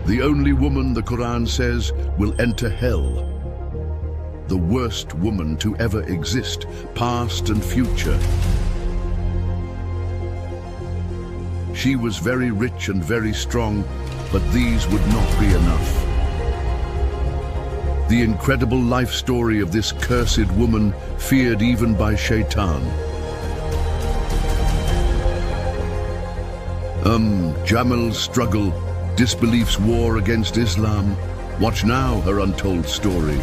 The only woman, the Quran says, will enter hell. The worst woman to ever exist, past and future. She was very rich and very strong, but these would not be enough. The incredible life story of this cursed woman, feared even by Shaitan. Jamal's struggle, disbelief's war against Islam. Watch now her untold story.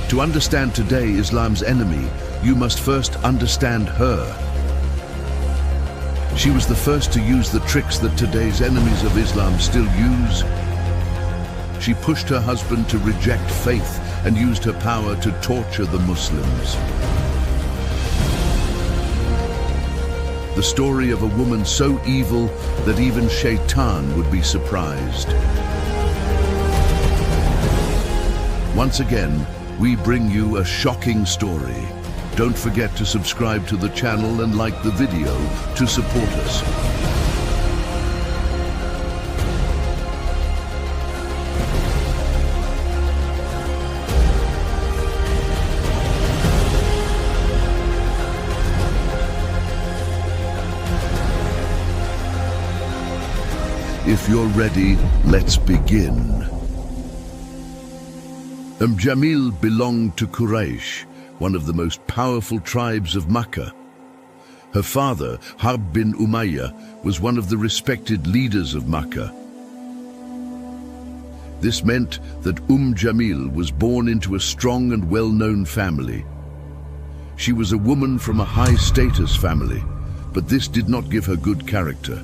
To understand today Islam's enemy, you must first understand her. She was the first to use the tricks that today's enemies of Islam still use. She pushed her husband to reject faith and used her power to torture the Muslims. The story of a woman so evil that even Shaitan would be surprised. Once again, we bring you a shocking story. Don't forget to subscribe to the channel and like the video to support us. If you're ready, let's begin. Jamil belonged to Quraysh, one of the most powerful tribes of Makkah. Her father, Harb bin Umayyah, was one of the respected leaders of Makkah. This meant that Jamil was born into a strong and well-known family. She was a woman from a high-status family, but this did not give her good character.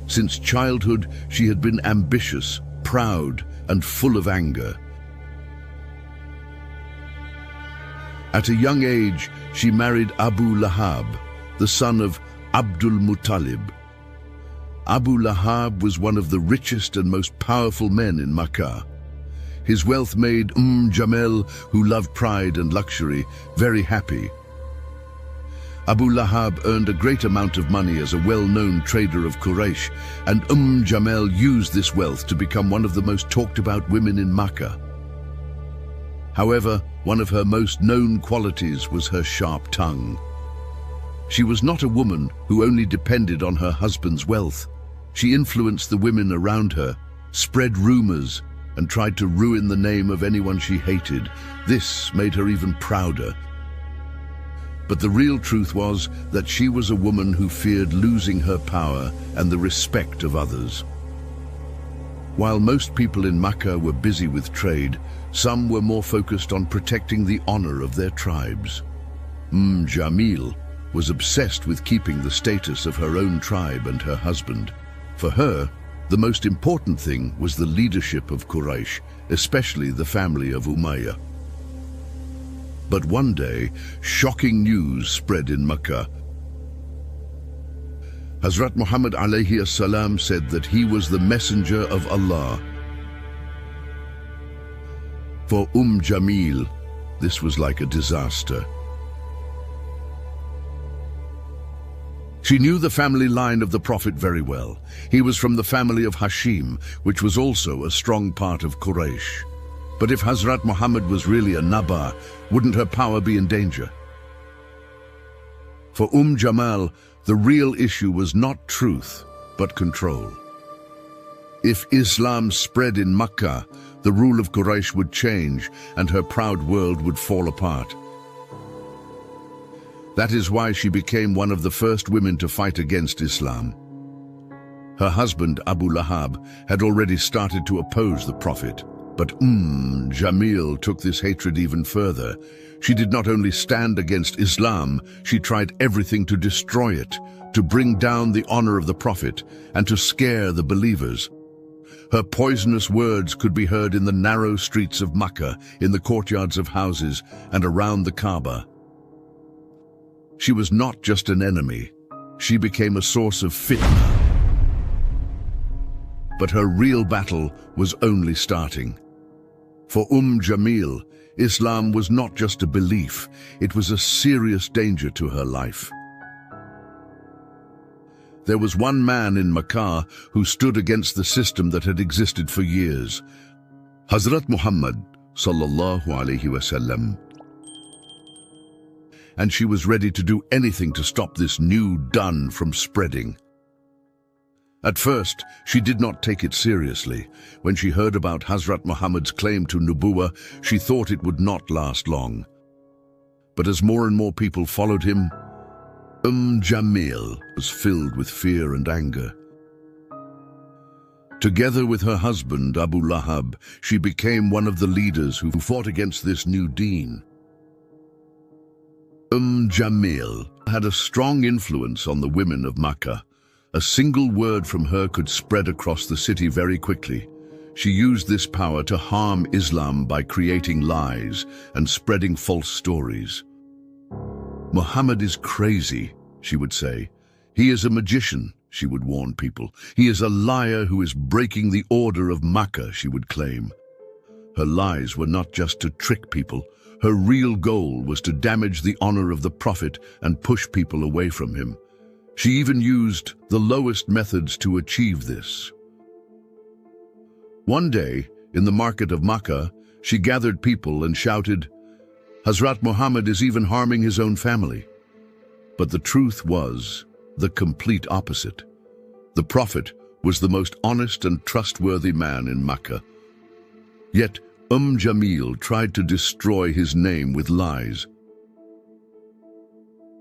Since childhood, she had been ambitious, proud, and full of anger. At a young age, she married Abu Lahab, the son of Abdul Muttalib. Abu Lahab was one of the richest and most powerful men in Makkah. His wealth made Jamil, who loved pride and luxury, very happy. Abu Lahab earned a great amount of money as a well-known trader of Quraysh, and Jamil used this wealth to become one of the most talked-about women in Makkah. However, one of her most known qualities was her sharp tongue. She was not a woman who only depended on her husband's wealth. She influenced the women around her, spread rumors, and tried to ruin the name of anyone she hated. This made her even prouder. But the real truth was that she was a woman who feared losing her power and the respect of others. While most people in Makkah were busy with trade, some were more focused on protecting the honor of their tribes. Jamil was obsessed with keeping the status of her own tribe and her husband. For her, the most important thing was the leadership of Quraysh, especially the family of Umayyah. But one day, shocking news spread in Makkah. Hazrat Muhammad alayhi salam said that he was the messenger of Allah. For Jamil, this was like a disaster. She knew the family line of the Prophet very well. He was from the family of Hashim, which was also a strong part of Quraysh. But if Hazrat Muhammad was really a Nabba, wouldn't her power be in danger? For Jamal, the real issue was not truth, but control. If Islam spread in Makkah, the rule of Quraysh would change and her proud world would fall apart. That is why she became one of the first women to fight against Islam. Her husband, Abu Lahab, had already started to oppose the Prophet. But Jamil took this hatred even further. She did not only stand against Islam, she tried everything to destroy it, to bring down the honor of the Prophet, and to scare the believers. Her poisonous words could be heard in the narrow streets of Makkah, in the courtyards of houses, and around the Kaaba. She was not just an enemy. She became a source of fitna. But her real battle was only starting. For Jamil, Islam was not just a belief, it was a serious danger to her life. There was one man in Makkah who stood against the system that had existed for years. Hazrat Muhammad sallallahu alaihi wasallam. And she was ready to do anything to stop this new dun from spreading. At first, she did not take it seriously. When she heard about Hazrat Muhammad's claim to Nubuwah, she thought it would not last long. But as more and more people followed him, Jamil was filled with fear and anger. Together with her husband, Abu Lahab, she became one of the leaders who fought against this new deen. Jamil had a strong influence on the women of Makkah. A single word from her could spread across the city very quickly. She used this power to harm Islam by creating lies and spreading false stories. Muhammad is crazy, she would say. He is a magician, she would warn people. He is a liar who is breaking the order of Makkah, she would claim. Her lies were not just to trick people. Her real goal was to damage the honor of the Prophet and push people away from him. She even used the lowest methods to achieve this. One day, in the market of Makkah, she gathered people and shouted, "Hazrat Muhammad is even harming his own family." But the truth was the complete opposite. The Prophet was the most honest and trustworthy man in Makkah. Yet Jamil tried to destroy his name with lies.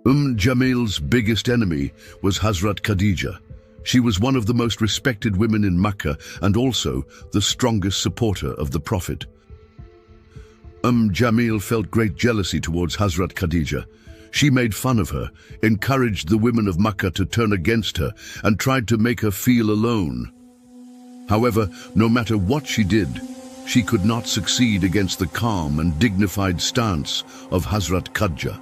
Jamil's biggest enemy was Hazrat Khadija. She was one of the most respected women in Makkah and also the strongest supporter of the Prophet. Jamil felt great jealousy towards Hazrat Khadija. She made fun of her, encouraged the women of Makkah to turn against her, and tried to make her feel alone. However, no matter what she did, she could not succeed against the calm and dignified stance of Hazrat Khadija.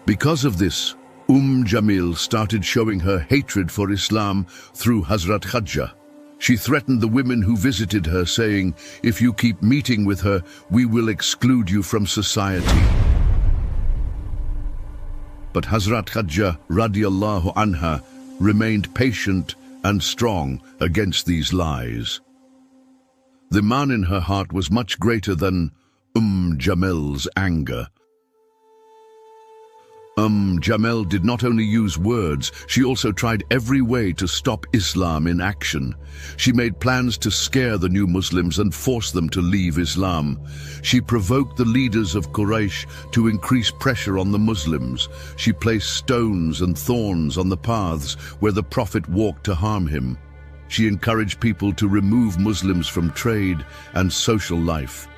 Because of this, Jamil started showing her hatred for Islam through Hazrat Khadija. She threatened the women who visited her, saying, "If you keep meeting with her, we will exclude you from society." But Hazrat Khadija radiallahu anha remained patient and strong against these lies. The man in her heart was much greater than Jamil's anger. Jamil did not only use words, she also tried every way to stop Islam in action. She made plans to scare the new Muslims and force them to leave Islam. She provoked the leaders of Quraysh to increase pressure on the Muslims. She placed stones and thorns on the paths where the Prophet walked to harm him. She encouraged people to remove Muslims from trade and social life.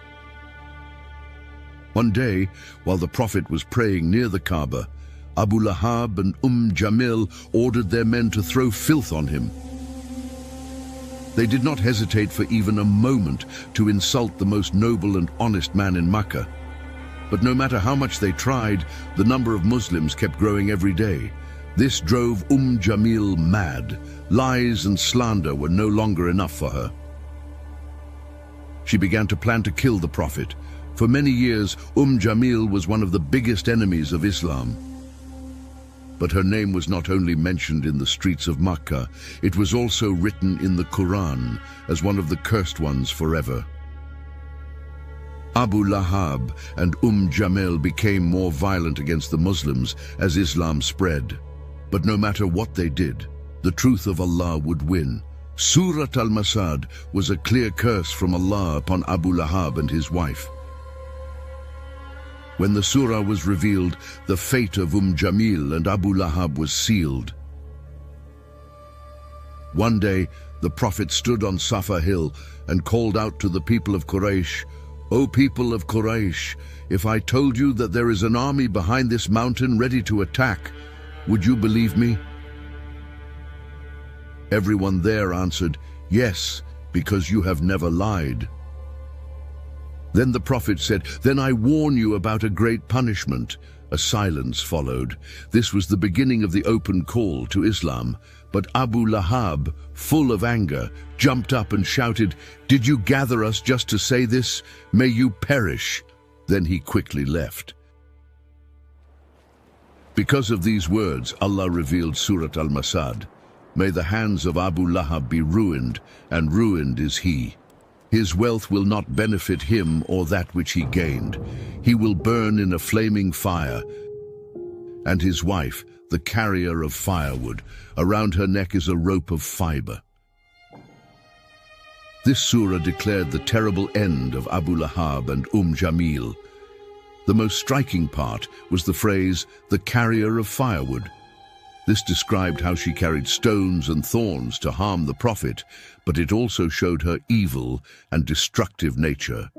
One day, while the Prophet was praying near the Kaaba, Abu Lahab and Jamil ordered their men to throw filth on him. They did not hesitate for even a moment to insult the most noble and honest man in Makkah. But no matter how much they tried, the number of Muslims kept growing every day. This drove Jamil mad. Lies and slander were no longer enough for her. She began to plan to kill the Prophet. For many years, Jamil was one of the biggest enemies of Islam. But her name was not only mentioned in the streets of Makkah, it was also written in the Quran as one of the cursed ones forever. Abu Lahab and Jamil became more violent against the Muslims as Islam spread. But no matter what they did, the truth of Allah would win. Surat al-Masad was a clear curse from Allah upon Abu Lahab and his wife. When the surah was revealed, the fate of Jamil and Abu Lahab was sealed. One day, the Prophet stood on Safa hill and called out to the people of Quraysh, "O people of Quraysh, if I told you that there is an army behind this mountain ready to attack, would you believe me?" Everyone there answered, "Yes, because you have never lied." Then the Prophet said, "Then I warn you about a great punishment." A silence followed. This was the beginning of the open call to Islam. But Abu Lahab, full of anger, jumped up and shouted, "Did you gather us just to say this? May you perish." Then he quickly left. Because of these words, Allah revealed Surat al-Masad. May the hands of Abu Lahab be ruined, and ruined is he. His wealth will not benefit him or that which he gained. He will burn in a flaming fire. And his wife, the carrier of firewood, around her neck is a rope of fiber. This surah declared the terrible end of Abu Lahab and Jamil. The most striking part was the phrase, the carrier of firewood. This described how she carried stones and thorns to harm the Prophet, but it also showed her evil and destructive nature.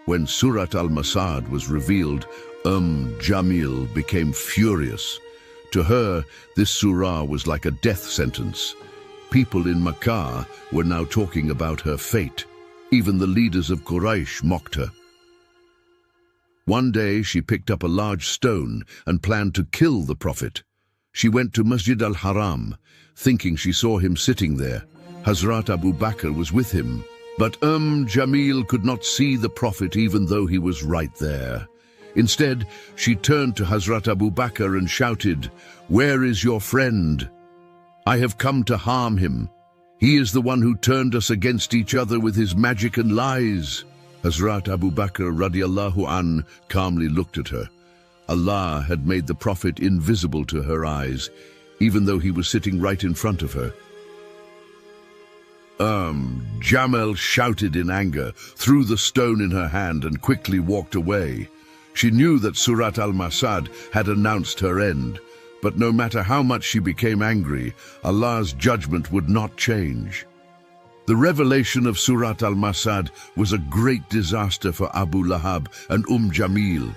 When Surat al-Masad was revealed, Jamil became furious. To her, this surah was like a death sentence. People in Makkah were now talking about her fate. Even the leaders of Quraysh mocked her. One day she picked up a large stone and planned to kill the Prophet. She went to Masjid al-Haram, thinking she saw him sitting there. Hazrat Abu Bakr was with him, but Jamil could not see the Prophet even though he was right there. Instead, she turned to Hazrat Abu Bakr and shouted, "Where is your friend? I have come to harm him. He is the one who turned us against each other with his magic and lies." Hazrat Abu Bakr radiallahu an calmly looked at her. Allah had made the Prophet invisible to her eyes, even though he was sitting right in front of her. Jamil shouted in anger, threw the stone in her hand and quickly walked away. She knew that Surat al-Masad had announced her end, but no matter how much she became angry, Allah's judgment would not change. The revelation of Surat al-Masad was a great disaster for Abu Lahab and Jamil.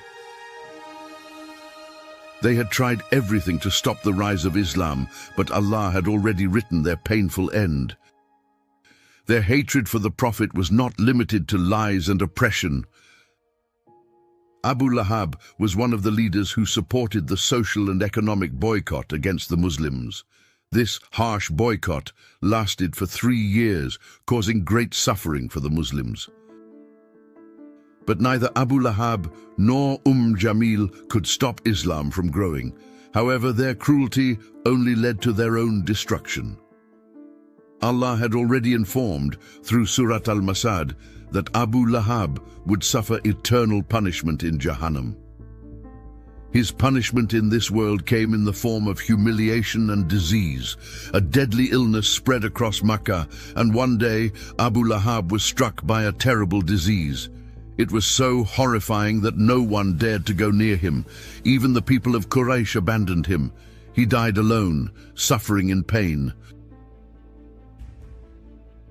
They had tried everything to stop the rise of Islam, but Allah had already written their painful end. Their hatred for the Prophet was not limited to lies and oppression. Abu Lahab was one of the leaders who supported the social and economic boycott against the Muslims. This harsh boycott lasted for 3 years, causing great suffering for the Muslims. But neither Abu Lahab nor Jamil could stop Islam from growing. However, their cruelty only led to their own destruction. Allah had already informed, through Surat al-Masad, that Abu Lahab would suffer eternal punishment in Jahannam. His punishment in this world came in the form of humiliation and disease. A deadly illness spread across Makkah, and one day Abu Lahab was struck by a terrible disease. It was so horrifying that no one dared to go near him. Even the people of Quraysh abandoned him. He died alone, suffering in pain.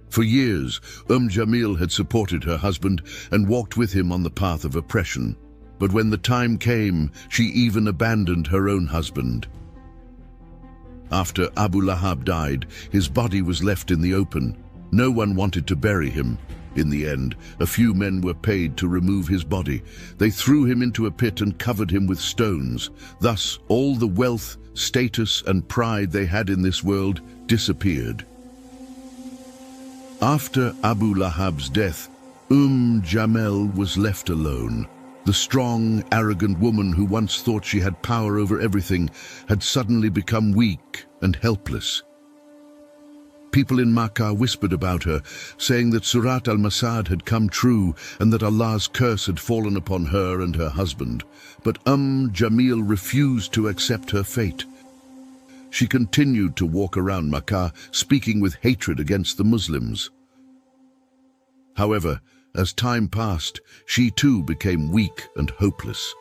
For years, Jamil had supported her husband and walked with him on the path of oppression. But when the time came, she even abandoned her own husband. After Abu Lahab died, his body was left in the open. No one wanted to bury him. In the end, a few men were paid to remove his body. They threw him into a pit and covered him with stones. Thus, all the wealth, status, and pride they had in this world disappeared. After Abu Lahab's death, Jamil was left alone. The strong, arrogant woman who once thought she had power over everything had suddenly become weak and helpless. People in Makkah whispered about her, saying that Surat al-Masad had come true and that Allah's curse had fallen upon her and her husband. But Jamil refused to accept her fate. She continued to walk around Makkah, speaking with hatred against the Muslims. However, as time passed, she too became weak and hopeless.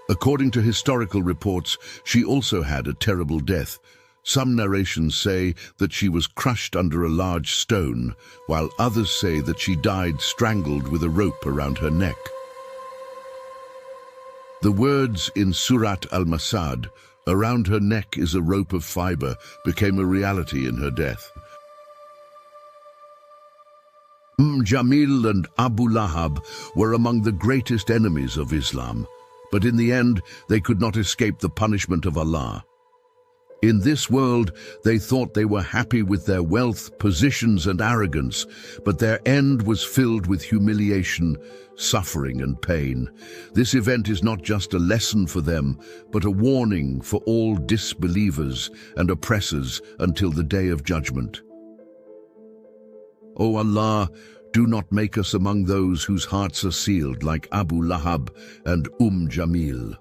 According to historical reports, she also had a terrible death. Some narrations say that she was crushed under a large stone, while others say that she died strangled with a rope around her neck. The words in Surat al-Masad, "Around her neck is a rope of fiber," became a reality in her death. Jamil and Abu Lahab were among the greatest enemies of Islam, but in the end they could not escape the punishment of Allah. In this world, they thought they were happy with their wealth, positions, and arrogance, but their end was filled with humiliation, suffering, and pain. This event is not just a lesson for them, but a warning for all disbelievers and oppressors until the day of judgment. O Allah, do not make us among those whose hearts are sealed like Abu Lahab and Jamil.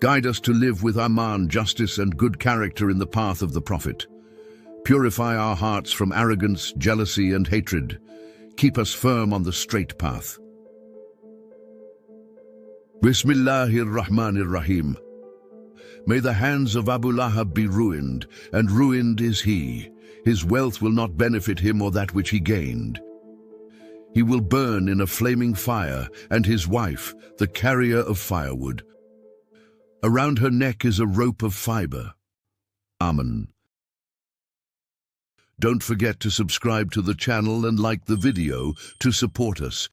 Guide us to live with Aman, justice and good character in the path of the Prophet. Purify our hearts from arrogance, jealousy and hatred. Keep us firm on the straight path. Bismillahir-Rahmanir-Rahim. May the hands of Abu Lahab be ruined, and ruined is he. His wealth will not benefit him or that which he gained. He will burn in a flaming fire, and his wife, the carrier of firewood. Around her neck is a rope of fiber. Amen. Don't forget to subscribe to the channel and like the video to support us.